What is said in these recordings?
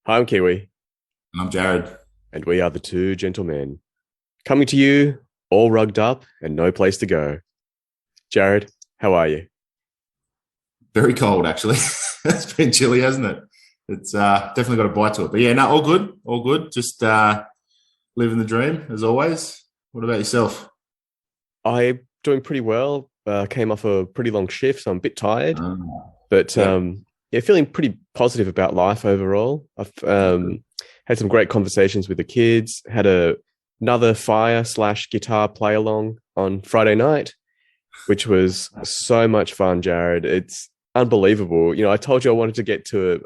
Hi, I'm Kiwi, And I'm Jarad. and we are the two gentlemen coming to you all rugged up and no place to go. Jarad, how are you? Very cold, actually. It's been chilly, hasn't it? It's definitely got a bite to it. But yeah, no, all good. All good. Just living the dream, as always. What about yourself? I'm doing pretty well. Came off a pretty long shift, so I'm a bit tired, Um, but yeah. yeah, feeling pretty positive about life overall. I've had some great conversations with the kids. Had another fire slash guitar play along on Friday night, which was so much fun, Jarad. It's unbelievable. I told you I wanted to get to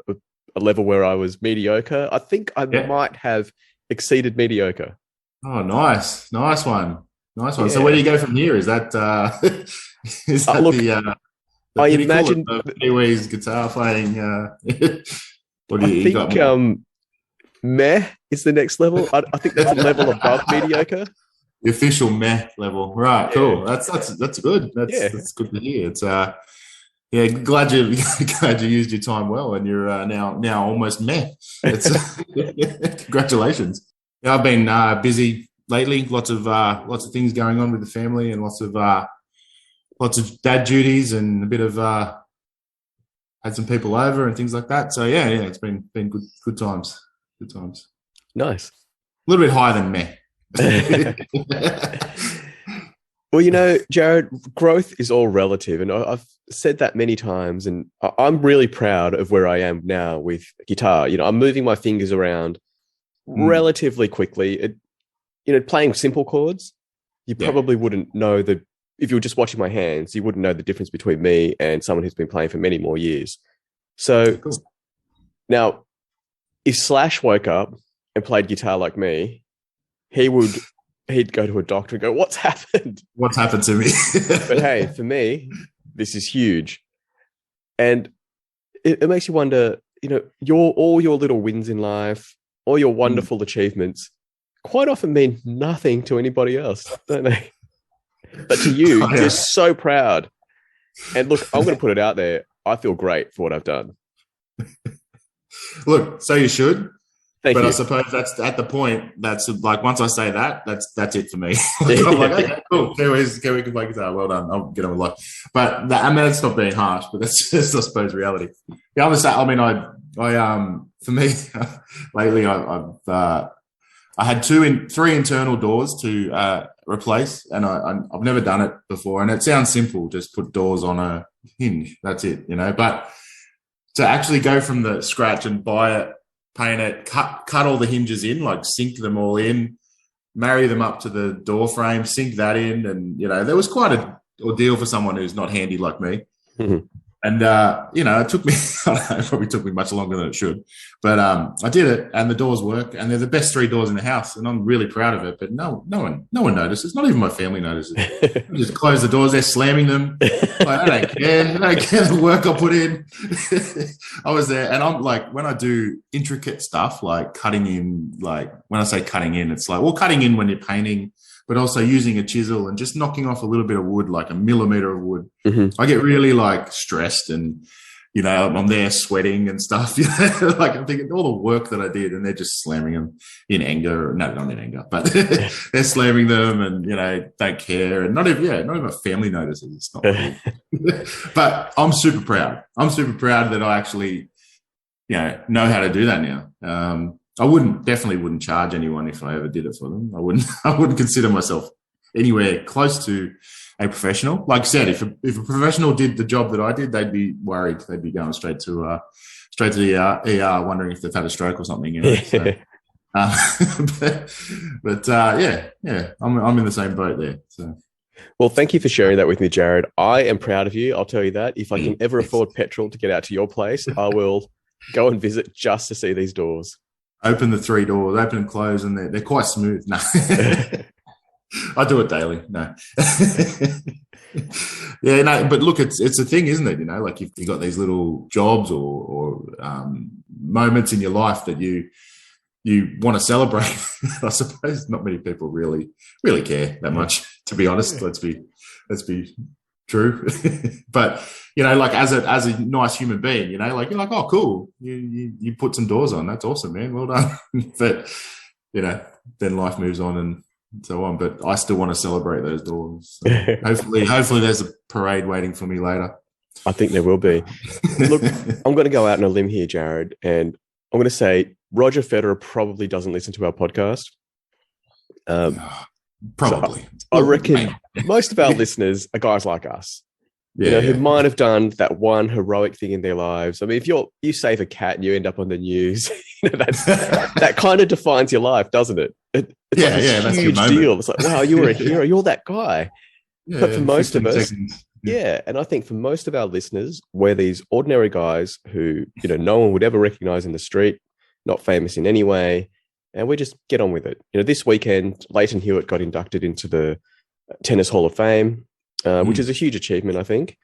a level where I was mediocre. I think I Yeah. might have exceeded mediocre. Oh, nice. Nice one. Nice one. So where do Yeah. you go from here? Is that is that Look, the I pinnacle imagine, of Kiwi's guitar playing? What do I you got think more? meh is the next level. I think that's a level above mediocre. The official meh level. Right, Yeah. cool. That's good. Yeah. That's good to hear. It's Yeah, glad you glad you used your time well, and you're now almost meh. It's congratulations. Yeah, I've been busy lately. Lots of things going on with the family, and lots of dad duties, and a bit of had some people over and things like that. So yeah, it's been good times. Good times. Nice. A little bit higher than meh. Well, Jared, growth is all relative, and I've said that many times, and I'm really proud of where I am now with guitar. I'm moving my fingers around Mm, relatively quickly. Playing simple chords, you yeah, probably wouldn't know the if you were just watching my hands, you wouldn't know the difference between me and someone who's been playing for many more years. So cool. now, if Slash woke up and played guitar like me, he would he'd go to a doctor and go, "What's happened?" What's happened to me? But hey, for me, this is huge. And it makes you wonder, all your little wins in life, all your Mm. wonderful achievements quite often mean nothing to anybody else, don't they? But to you, Oh, you're yeah. so proud. And look, I'm going to put it out there. I feel great for what I've done. Look, so you should, Thank but I you. suppose that's at the point. That's like once I say that, that's it for me. Like, I'm like, okay, cool. Kiwi can play guitar. Well done. I'll get on with life. But I mean, that's not being harsh, but that's just, I suppose, reality. The other side. I mean, for me, lately, I had three internal doors to replace, and I've never done it before. And it sounds simple, just put doors on a hinge. That's it. But to actually go from the scratch and buy it, paint it, cut all the hinges in, like sink them all in, marry them up to the door frame, sink that in, and there was quite a ordeal for someone who's not handy like me. And it took me, I don't know, it probably took me much longer than it should. But I did it, and the doors work, and they're the best three doors in the house, and I'm really proud of it. But no one notices. Not even my family notices. I just close the doors, they're slamming them. Like, I don't care. I don't care the work I put in. I was there, and I'm like, when I do intricate stuff like cutting in, like when I say cutting in, it's like, well, cutting in when you're painting, but also using a chisel and just knocking off a little bit of wood, like a millimeter of wood. Mhm. I get really like stressed, and I'm there sweating and stuff. Like I'm thinking all the work that I did, and they're just slamming them in anger. No, not in anger, but they're slamming them, and don't care, and not even my family notices. It's not cool. But I'm super proud. I'm super proud that I actually know how to do that now. I definitely wouldn't charge anyone if I ever did it for them. I wouldn't I wouldn't consider myself anywhere close to a professional. Like I said, if a professional did the job that I did, they'd be worried. They'd be going straight to the ER, wondering if they've had a stroke or something. So, but, yeah, I'm in the same boat there. So Well, thank you for sharing that with me, Jared. I am proud of you. I'll tell you that. If I can ever it's afford petrol to get out to your place, I will go and visit just to see these doors. open the three doors, open and close, and they're quite smooth. No. I do it daily. No. Yeah, no, but look, it's a thing, isn't it? Like you've got these little jobs or moments in your life that you want to celebrate. I suppose not many people really care that much, to be honest. Let's be true. But, you know, like as a nice human being, you know, like you're like, oh, cool. You put some doors on. That's awesome, man. Well done. But, you know, then life moves on and so on. But I still want to celebrate those doors. So hopefully there's a parade waiting for me later. I think there will be. Look, I'm going to go out on a limb here, Jarad, and I'm going to say Roger Federer probably doesn't listen to our podcast. Probably. So I reckon most of our listeners are guys like us, who might have done that one heroic thing in their lives. I mean, if you save a cat and you end up on the news, that kind of defines your life, doesn't it? It's like a huge deal. It's like, wow, you were a hero. You're that guy. But for most of us, and I think for most of our listeners, we're these ordinary guys who, no one would ever recognize in the street, not famous in any way, and we just get on with it. This weekend, Leighton Hewitt got inducted into the Tennis Hall of Fame, which is a huge achievement, I think.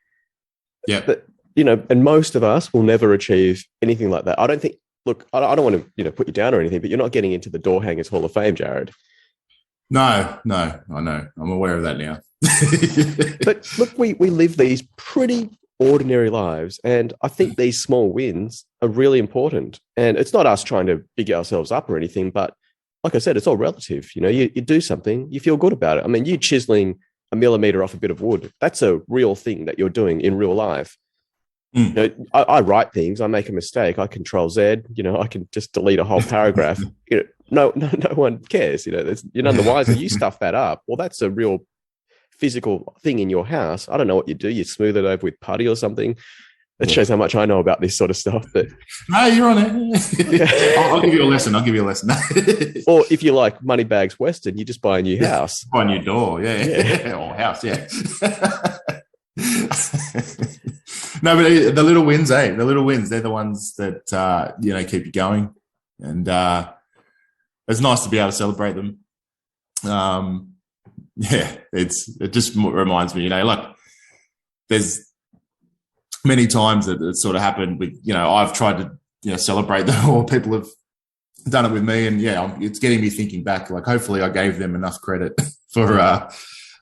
Yeah. But, and most of us will never achieve anything like that. I don't think, look, I don't want to, put you down or anything, but you're not getting into the Door Hangers Hall of Fame, Jarad. No, I know. I'm aware of that now. But look, we live these pretty ordinary lives, and I think these small wins are really important. And it's not us trying to big ourselves up or anything, but like I said, it's all relative. You do something, you feel good about it. I mean, you chiseling a millimeter off a bit of wood, that's a real thing that you're doing in real life. I write things, I make a mistake, I Control Z, I can just delete a whole paragraph. No one cares. You're none the wiser. You stuff that up. Well, that's a real physical thing in your house. I don't know what you do. You smooth it over with putty or something. It shows how much I know about this sort of stuff. But no, you're on it. I'll give you a lesson. Or if you like Moneybags Western, you just buy a new house. Buy a new door, or house, No, but the little wins, the little wins, they're the ones that keep you going, and it's nice to be able to celebrate them. It just reminds me, like there's many times that it sort of happened with, I've tried to, celebrate them, or people have done it with me, and it's getting me thinking back. Like, hopefully, I gave them enough credit for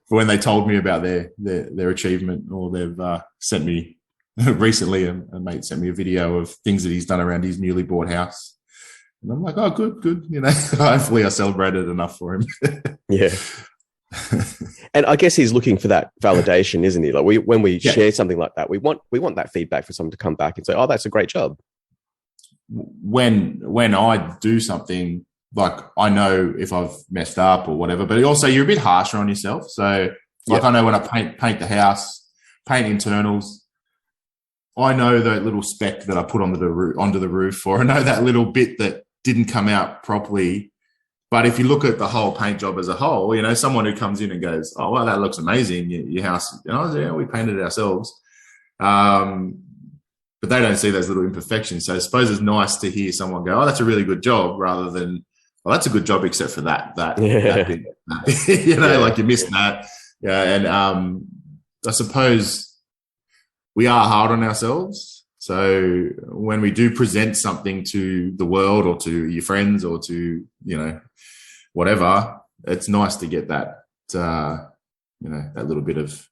when they told me about their achievement, or they've sent me recently. A mate sent me a video of things that he's done around his newly bought house, and I'm like, oh, good. Hopefully, I celebrated enough for him. Yeah. And I guess he's looking for that validation, isn't he? Like when we share something like that, we want that feedback for someone to come back and say, "Oh, that's a great job." When I do something, like, I know if I've messed up or whatever, but also you're a bit harsher on yourself. So, like, I know when I paint the house, paint internals, I know that little speck that I put onto the roof, or I know that little bit that didn't come out properly. But if you look at the whole paint job as a whole, someone who comes in and goes, "Oh, wow, that looks amazing, your house." We painted it ourselves. But they don't see those little imperfections. So I suppose it's nice to hear someone go, "Oh, that's a really good job," rather than, "Well, that's a good job except for that bit." Like, you missed that. Yeah. And I suppose we are hard on ourselves. So when we do present something to the world, or to your friends, or to, whatever, it's nice to get that, that little bit of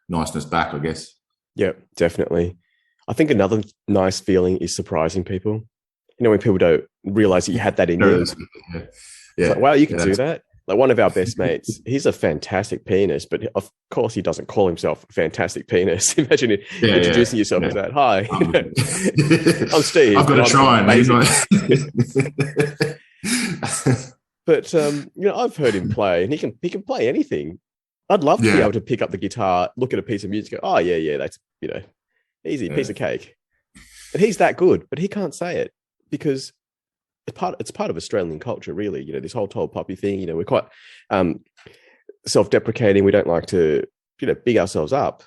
niceness back, I guess. Yeah, definitely. I think another nice feeling is surprising people. When people don't realize that you had that in you. Yeah. It's like, wow, you can do that. Like, one of our best mates, he's a fantastic pianist, but of course he doesn't call himself a fantastic pianist. Imagine introducing yourself as that. "Hi, I'm Steve. I've got to try. But I've heard him play, and he can play anything. I'd love to be able to pick up the guitar, look at a piece of music, go, "Oh yeah, that's easy, piece of cake." But he's that good, but he can't say it because it's part of Australian culture, really. This whole tall poppy thing. We're quite self-deprecating. We don't like to big ourselves up.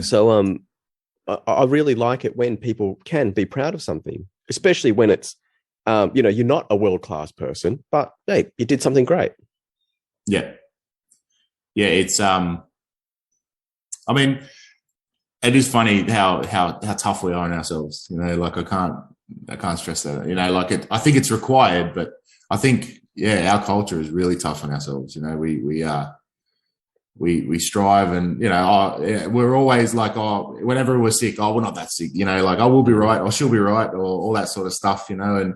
So I really like it when people can be proud of something, especially when it's you're not a world-class person, but hey, you did something great. Yeah. It's I mean, it is funny how tough we are on ourselves. Like, I can't stress that. I think it's required, but I think our culture is really tough on ourselves. We are we strive, and we're always like, whenever we're sick, we're not that sick, like I will be right or she'll be right, or all that sort of stuff, and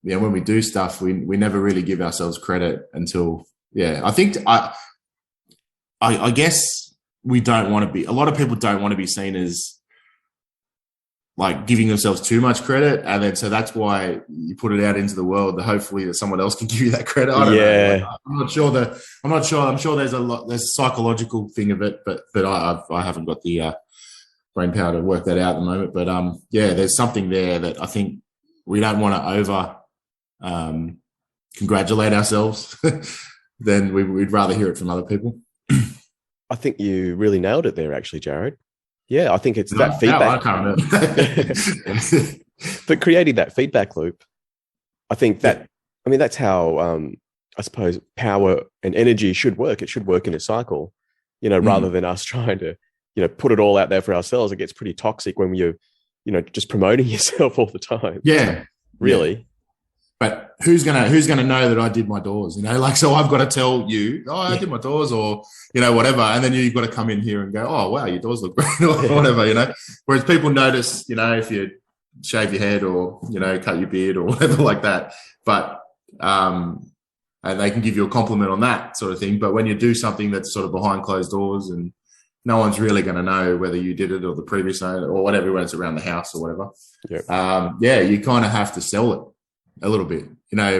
when we do stuff, we never really give ourselves credit until I think I guess we don't want to be. A lot of people don't want to be seen as like giving themselves too much credit, and then so that's why you put it out into the world, that hopefully that someone else can give you that credit. I don't know. Like, I'm sure there's a psychological thing of it, but I haven't got the brain power to work that out at the moment. But there's something there that I think we don't want to over congratulate ourselves. Then we'd rather hear it from other people. I think you really nailed it there, actually, Jarad. Yeah, I think it's that feedback. No, I can't. But creating that feedback loop, I think that's how I suppose power and energy should work. It should work in a cycle, rather than us trying to, put it all out there for ourselves. It gets pretty toxic when you're, just promoting yourself all the time. Yeah, really. Yeah. But who's gonna know that I did my doors? So I've got to tell you, I did my doors, or whatever, and then you've got to come in here and go, oh wow, your doors look great, or whatever, Whereas people notice, if you shave your head or cut your beard or whatever like that, but and they can give you a compliment on that sort of thing. But when you do something that's sort of behind closed doors and no one's really going to know whether you did it or the previous owner or whatever, when it's around the house or whatever, you kind of have to sell it a little bit,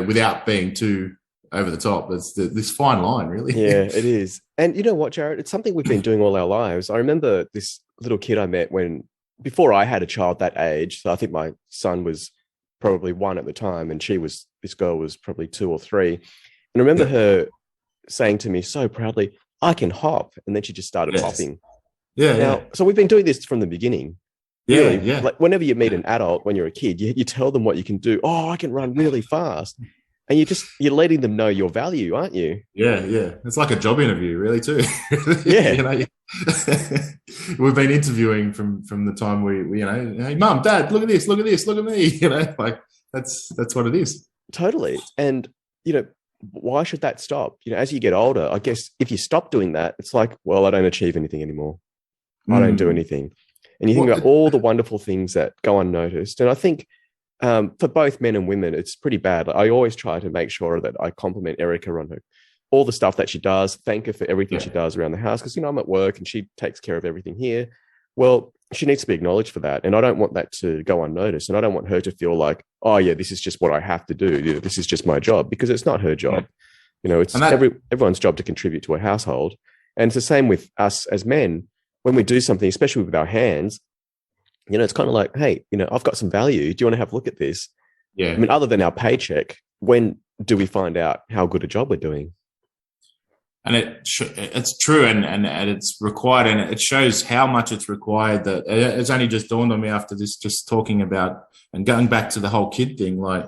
without being too over the top. It's this fine line, really. Yeah, it is. And you know what, Jarad? It's something we've been doing all our lives. I remember this little kid I met before I had a child that age. So I think my son was probably 1 at the time, and this girl was probably 2 or 3. And I remember her saying to me so proudly, I can hop. And then she just started hopping. Yeah. So we've been doing this from the beginning. Really, like whenever you meet an adult, when you're a kid, you tell them what you can do. Oh, I can run really fast. And you're letting them know your value, aren't you? Yeah. It's like a job interview, really, too. Yeah. We've been interviewing from the time we hey, Mum, Dad, look at this, look at me. Like that's what it is. Totally. And, why should that stop? As you get older, I guess if you stop doing that, it's like, well, I don't achieve anything anymore. I don't do anything. And you think about all the wonderful things that go unnoticed. And I think for both men and women, it's pretty bad. Like, I always try to make sure that I compliment Erica on all the stuff that she does, thank her for everything she does around the house. Because, I'm at work and she takes care of everything here. Well, she needs to be acknowledged for that. And I don't want that to go unnoticed. And I don't want her to feel like, oh, yeah, this is just what I have to do. This is just my job, because it's not her job. It's everyone's job to contribute to a household. And it's the same with us as men. When we do something, especially with our hands, it's kind of like, hey, I've got some value. Do you want to have a look at this? Yeah. I mean, other than our paycheck, when do we find out how good a job we're doing? And it's true, and it's required, and it shows how much it's required. That it's only just dawned on me after this, just talking about and going back to the whole kid thing, like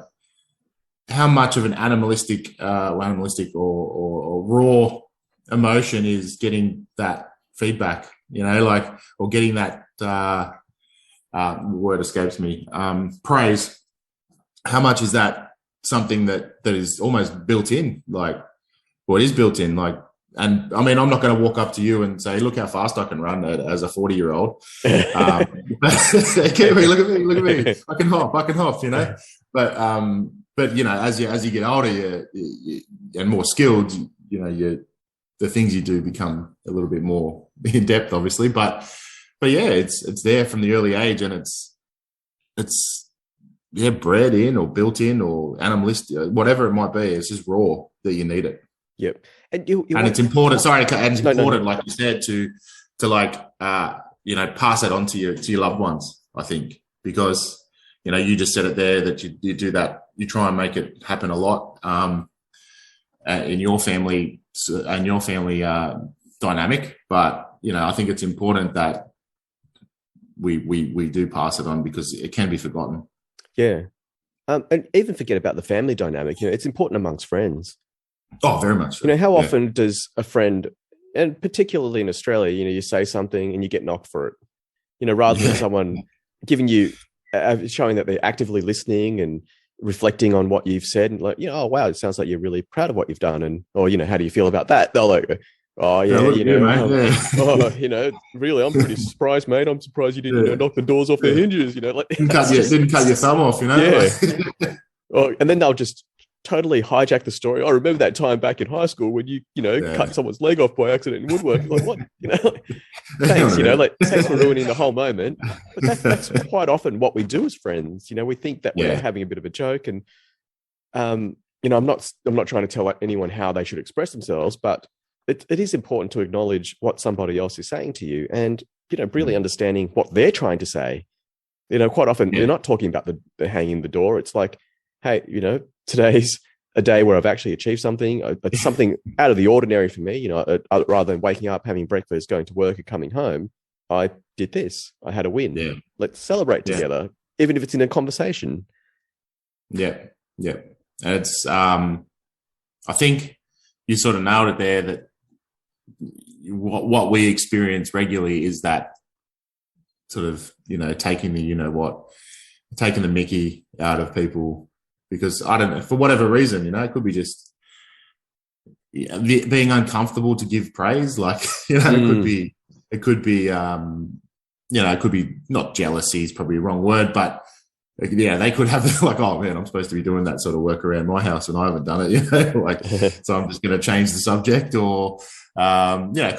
how much of an animalistic or raw emotion is getting that feedback, or getting that word escapes me, praise. How much is that something that is almost built in? Like, what is built in? Like, and I mean, I'm not going to walk up to you and say, look how fast I can run as a 40-year-old. Look at me. I can hop, But as you get older, you and more skilled, the things you do become a little bit more in depth, obviously. But yeah, it's there from the early age, and it's bred in or built in or animalistic, whatever it might be. It's just raw that you need it. Yep. And it's important. Sorry, and it's important, like you said, to pass it on to your loved ones. I think, because you just said it there, that you do that. You try and make it happen a lot in your family and your family dynamic. But I think it's important that we do pass it on, because it can be forgotten. Yeah. And even forget about the family dynamic. It's important amongst friends. Oh, very much so. How often does a friend, and particularly in Australia, you say something and you get knocked for it, rather than someone giving you, showing that they're actively listening and, reflecting on what you've said and like, oh, wow, it sounds like you're really proud of what you've done. And, or, how do you feel about that? They're like, oh, yeah, really, I'm pretty surprised, mate. I'm surprised you didn't knock the doors off their hinges, like didn't cut your thumb off, Yeah. And then they'll just totally hijack the story. I remember that time back in high school when you cut someone's leg off by accident in woodwork. Like, what? Thanks, thanks for ruining the whole moment. But that's quite often what we do as friends. We think that we're having a bit of a joke, and I'm not trying to tell anyone how they should express themselves, but it is important to acknowledge what somebody else is saying to you, and really understanding what they're trying to say. Quite often they're not talking about the hanging the door. It's like, hey, today's a day where I've actually achieved something. It's something out of the ordinary for me. Rather than waking up, having breakfast, going to work, and coming home, I did this. I had a win. Yeah. Let's celebrate together, even if it's in a conversation. Yeah, yeah. And it's, I think you sort of nailed it there. That what we experience regularly is that sort of taking the mickey out of people. Because I don't know, for whatever reason, it could be just being uncomfortable to give praise. Like, it could be, it could be not jealousy is probably a wrong word, but they could have like, oh man, I'm supposed to be doing that sort of work around my house and I haven't done it, like, so I'm just going to change the subject, or, it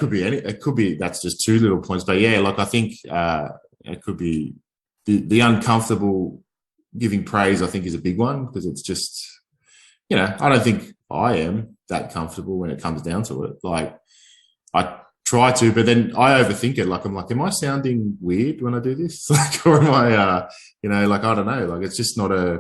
could be, that's just two little points, but like, I think, it could be the uncomfortable giving praise, I think, is a big one, because it's just, I don't think I am that comfortable when it comes down to it. Like, I try to, but then I overthink it. Like, I'm like, am I sounding weird when I do this? Like, or am I, like, I don't know. Like, it's just not I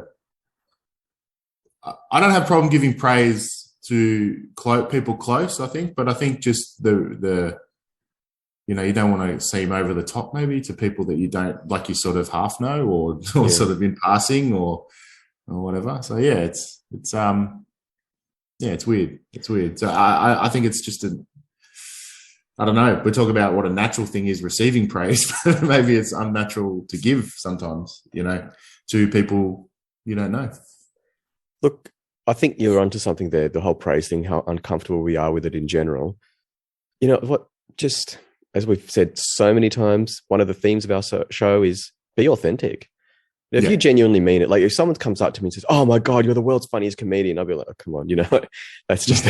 don't have a problem giving praise to people close, I think, but I think just the you don't want to seem over the top maybe to people that you don't, like, you sort of half know, or sort of in passing or whatever. So it's weird. It's weird. So I think it's just I don't know. We're talking about what a natural thing is, receiving praise, but maybe it's unnatural to give sometimes, to people you don't know. Look, I think you're onto something there, the whole praise thing, how uncomfortable we are with it in general. Just as we've said so many times, one of the themes of our show is be authentic. If you genuinely mean it, like if someone comes up to me and says, oh my God, you're the world's funniest comedian, I'll be like, oh, come on, that's just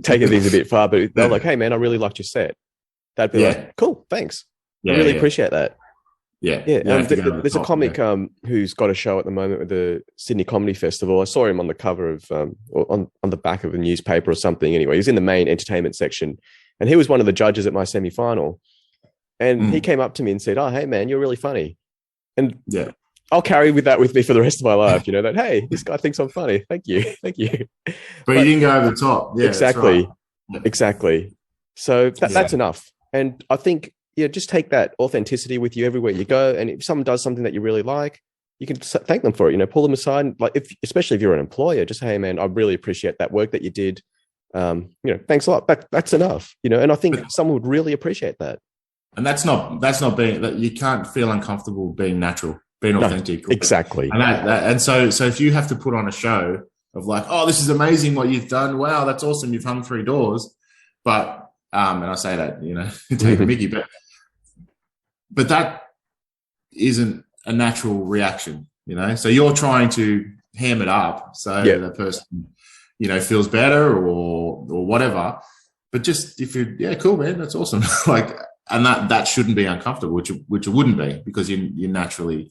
taking things a bit far. But they're like, hey man, I really liked your set. That'd be like, cool, thanks. I really appreciate that. Yeah. There's a comic who's got a show at the moment with the Sydney Comedy Festival. I saw him on the cover of, or on the back of a newspaper or something. Anyway, he's in the main entertainment section. And he was one of the judges at my semi-final. And he came up to me and said, oh, hey, man, you're really funny. And I'll carry that with me for the rest of my life, that, hey, this guy thinks I'm funny. Thank you. Thank you. But you didn't go over the top. Yeah, exactly. Right. Yeah. Exactly. So that's enough. And I think, just take that authenticity with you everywhere you go. And if someone does something that you really like, you can thank them for it, pull them aside. And especially if you're an employer, just, hey, man, I really appreciate that work that you did. Thanks a lot. That's enough, and I think someone would really appreciate that. And that's not being, that you can't feel uncomfortable being natural, being authentic. No, exactly. And so if you have to put on a show of like, oh, this is amazing what you've done. Wow, that's awesome. You've hung 3 doors. But, and I say that, take a mickey, but that isn't a natural reaction, so you're trying to ham it up so the person, feels better or whatever. But just if you're, cool, man, that's awesome. Like, and that shouldn't be uncomfortable, which it wouldn't be, because you naturally,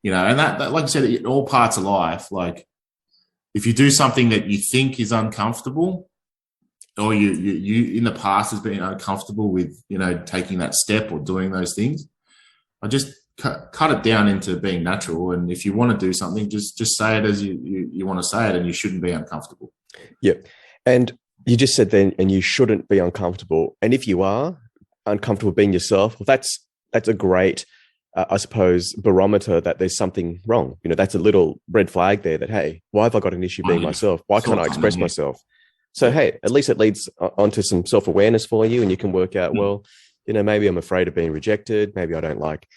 and that, like I said, in all parts of life, like if you do something that you think is uncomfortable, or you in the past has been uncomfortable with, taking that step or doing those things, I just cut it down into being natural. And if you want to do something, just say it as you want to say it, and you shouldn't be uncomfortable. Yeah. And you just said then, and you shouldn't be uncomfortable. And if you are uncomfortable being yourself, well, that's a great, I suppose, barometer that there's something wrong. That's a little red flag there that, hey, why have I got an issue being myself? Why can't I express myself? So, hey, at least it leads onto some self-awareness for you, and you can work out, well, maybe I'm afraid of being rejected. Maybe I don't like,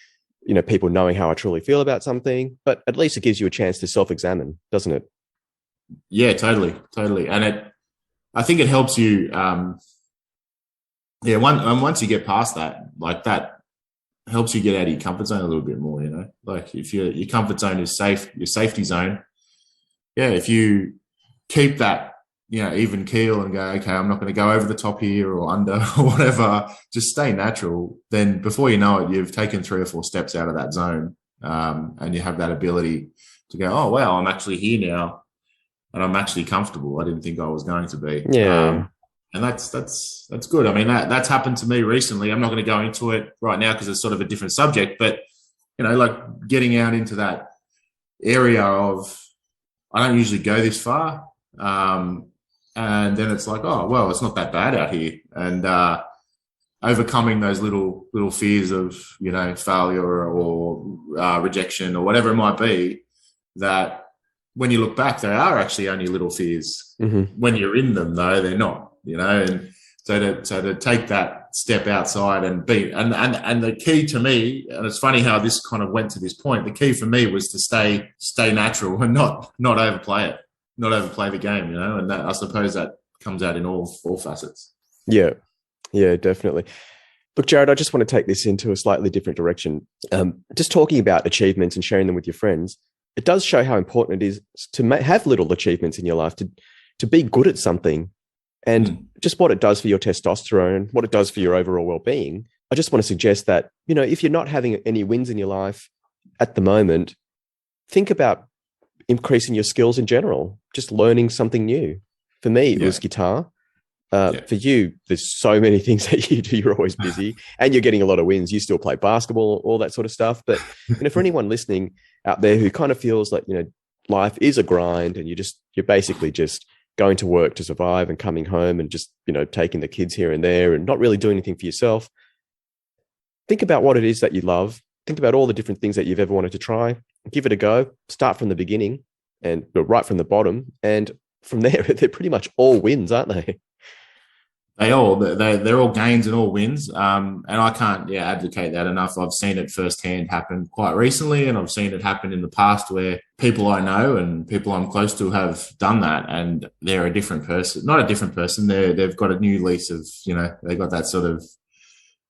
people knowing how I truly feel about something, but at least it gives you a chance to self-examine, doesn't it? Yeah, totally. And I think it helps you. Once you get past that, like that helps you get out of your comfort zone a little bit more. Like if your comfort zone is safe, your safety zone. Yeah, if you keep that, even keel and go, okay, I'm not going to go over the top here or under or whatever, just stay natural. Then before you know it, you've taken 3 or 4 steps out of that zone, and you have that ability to go, oh wow, I'm actually here now, and I'm actually comfortable. I didn't think I was going to be. Yeah. And that's good. I mean, that's happened to me recently. I'm not going to go into it right now because it's sort of a different subject, but like getting out into that area of, I don't usually go this far. And then it's like, oh, well, it's not that bad out here. And overcoming those little fears of, failure or rejection or whatever it might be, that when you look back, they are actually only little fears. Mm-hmm. When you're in them, though, they're not, and so to take that step outside and be, and the key to me, and it's funny how this kind of went to this point, the key for me was to stay natural and not overplay it, not overplay the game, and that, I suppose that comes out in all facets. Yeah, definitely. Look, Jarad, I just want to take this into a slightly different direction. Just talking about achievements and sharing them with your friends, it does show how important it is to have little achievements in your life, to be good at something, and just what it does for your testosterone, what it does for your overall well-being. I just want to suggest that, if you're not having any wins in your life at the moment, think about increasing your skills in general, just learning something new. For me, it was guitar. For you, there's so many things that you do. You're always busy and you're getting a lot of wins. You still play basketball, all that sort of stuff. But for anyone listening out there who kind of feels like, life is a grind and you're basically just going to work to survive and coming home and just, taking the kids here and there and not really doing anything for yourself, think about what it is that you love. Think about all the different things that you've ever wanted to try. Give it a go. Start from the beginning and right from the bottom. And from there, they're pretty much all wins, aren't they? They're all gains and all wins. And I can't advocate that enough. I've seen it firsthand happen quite recently, and I've seen it happen in the past where people I know and people I'm close to have done that, and they're a different person. Not a different person. They've got a new lease of, they've got that sort of,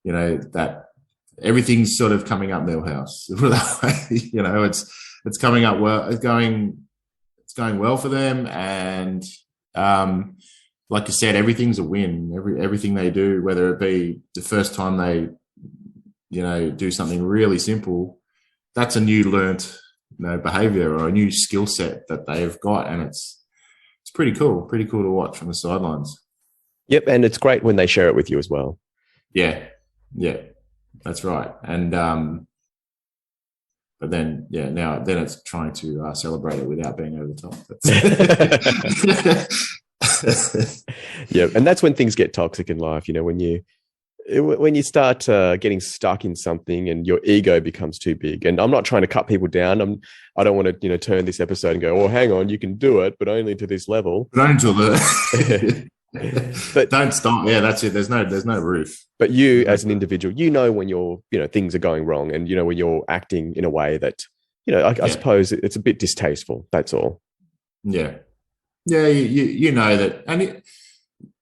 that everything's sort of coming up Millhouse. It's coming up well. It's going well for them, and like you said, everything's a win. Everything they do, whether it be the first time they, do something really simple, that's a new learnt, behavior or a new skill set that they've got, and it's pretty cool to watch from the sidelines. Yep, and it's great when they share it with you as well. Yeah, that's right. And but then then it's trying to celebrate it without being over the top. Yeah, and that's when things get toxic in life. When you start getting stuck in something and your ego becomes too big. And I'm not trying to cut people down. I don't want to turn this episode and go, oh, hang on, you can do it, but only to this level. But until but don't stop. Yeah, that's it. There's no roof. But you, as an individual, when your things are going wrong, and when you're acting in a way that I suppose it's a bit distasteful. That's all. Yeah. Yeah, you know that, and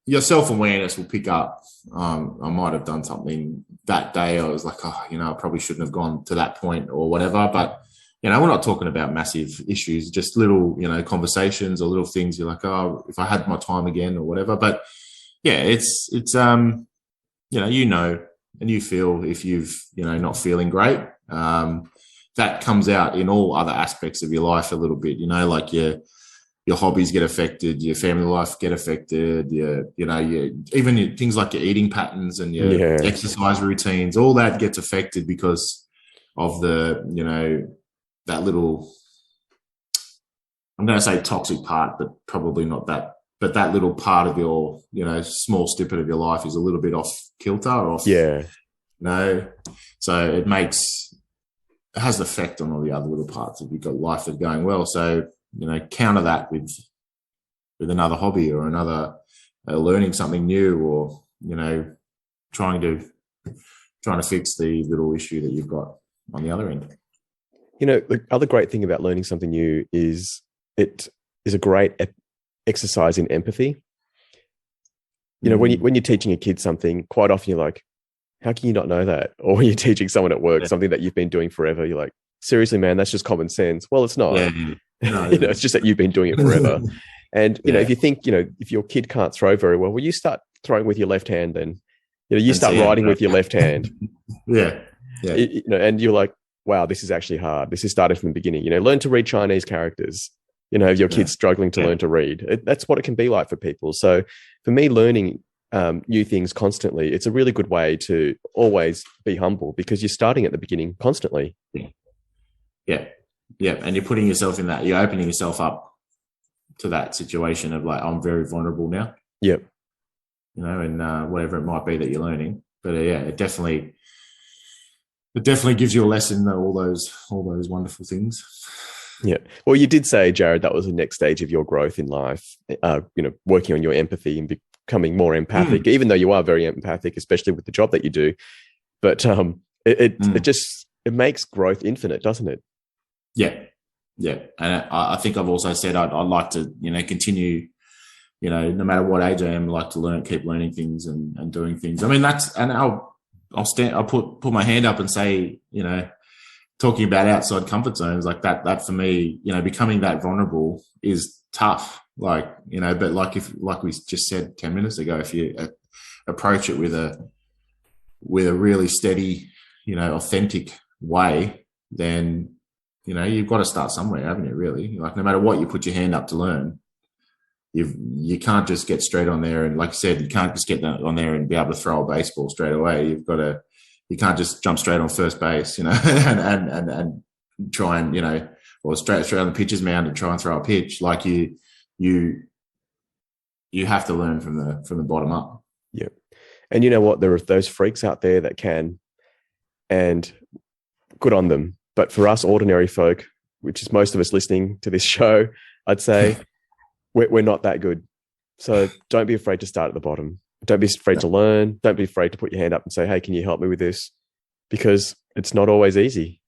your self-awareness will pick up. I might have done something that day. I was like, I probably shouldn't have gone to that point or whatever. But we're not talking about massive issues, just little, conversations or little things. You're like, oh, if I had my time again or whatever. But yeah, it's and you feel if you've not feeling great. That comes out in all other aspects of your life a little bit. Like your hobbies get affected, your family life get affected, even things like your eating patterns and your exercise routines, all that gets affected because of the, that little, I'm going to say toxic part, but probably not that, but that little part of your, small snippet of your life is a little bit off kilter or off. Yeah. So it has an effect on all the other little parts of your life that are going well. So, counter that with another hobby or another learning something new, or trying to fix the little issue that you've got. on the other end. The other great thing about learning something new is it is a great exercise in empathy. When you're teaching a kid something, quite often you're like, how can you not know that? Or when you're teaching someone at work something that you've been doing forever, you're like, seriously, man, that's just common sense. Well, it's not. No, it's just that you've been doing it forever. And if you think, if your kid can't throw very well, you start throwing with your left hand. Then you start writing with your left hand. And you're like, wow, this is actually hard. This is starting from the beginning. Learn to read Chinese characters. If your kid's struggling to learn to read, that's what it can be like for people. So for me, learning new things constantly, it's a really good way to always be humble, because you're starting at the beginning constantly. Yeah. And you're putting yourself in that, you're opening yourself up to that situation of like, I'm very vulnerable now. Yep. And whatever it might be that you're learning. But it definitely gives you a lesson, all those wonderful things. Yeah. Well, you did say, Jarad, that was the next stage of your growth in life, working on your empathy and becoming more empathic, even though you are very empathic, especially with the job that you do. But it makes growth infinite, doesn't it? Yeah. And I think I've also said I'd like to, continue, no matter what age I am, like to keep learning things and doing things. I mean, I'll put my hand up and say, talking about outside comfort zones like that for me, becoming that vulnerable is tough. But like we just said 10 minutes ago, if you approach it with a really steady, authentic way, then, you've got to start somewhere, haven't you, really? Like, no matter what you put your hand up to learn, you can't just get straight on there. And like you said, you can't just get on there and be able to throw a baseball straight away. You can't just jump straight on first base, and try and, or straight on the pitcher's mound and try and throw a pitch. Like you have to learn from the bottom up. Yeah. And you know what? There are those freaks out there that can, and good on them. But for us ordinary folk, which is most of us listening to this show, I'd say we're not that good. So don't be afraid to start at the bottom. Don't be afraid to learn. Don't be afraid to put your hand up and say, hey, can you help me with this? Because it's not always easy.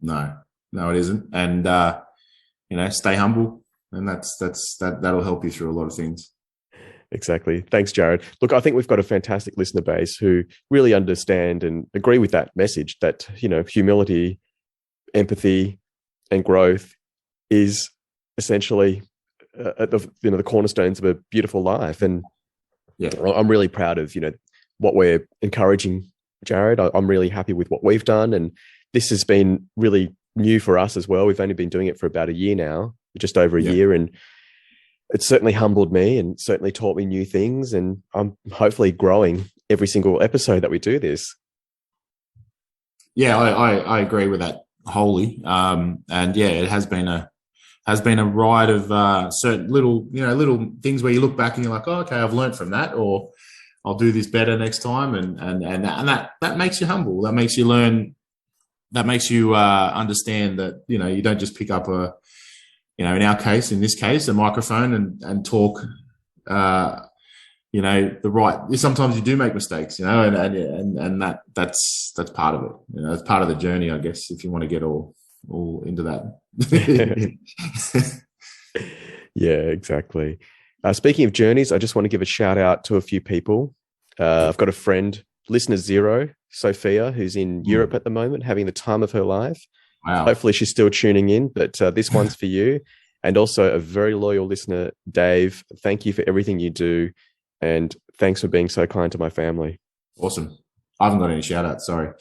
No, it isn't. And, stay humble. And that'll help you through a lot of things. Exactly. Thanks, Jarad. Look, I think we've got a fantastic listener base who really understand and agree with that message that, humility, empathy, and growth is essentially at the cornerstones of a beautiful life. And I'm really proud of, what we're encouraging, Jarad. I'm really happy with what we've done. And this has been really new for us as well. We've only been doing it for about a year now, just over a year. And it's certainly humbled me and certainly taught me new things. And I'm hopefully growing every single episode that we do this. Yeah, I agree with that wholly. It has been a ride of certain little things where you look back and you're like, oh, okay, I've learned from that, or I'll do this better next time. And that makes you humble. That makes you learn. That makes you understand that, you don't just pick up in this case, a microphone and talk, sometimes you do make mistakes, and that's part of it. It's part of the journey, I guess, if you want to get all into that. Yeah, exactly. Speaking of journeys, I just want to give a shout out to a few people. I've got a friend, listener zero, Sophia, who's in Europe at the moment, having the time of her life. Wow. Hopefully she's still tuning in, but this one's for you. And also a very loyal listener, Dave. Thank you for everything you do. And thanks for being so kind to my family. Awesome. I haven't got any shout outs, sorry.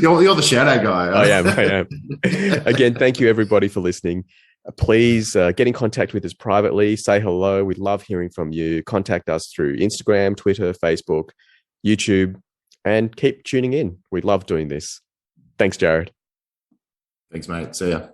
You're the shout out guy. I am. Again, thank you everybody for listening. Please get in contact with us privately. Say hello. We'd love hearing from you. Contact us through Instagram, Twitter, Facebook, YouTube, and keep tuning in. We love doing this. Thanks, Jarad. Thanks, mate. See ya.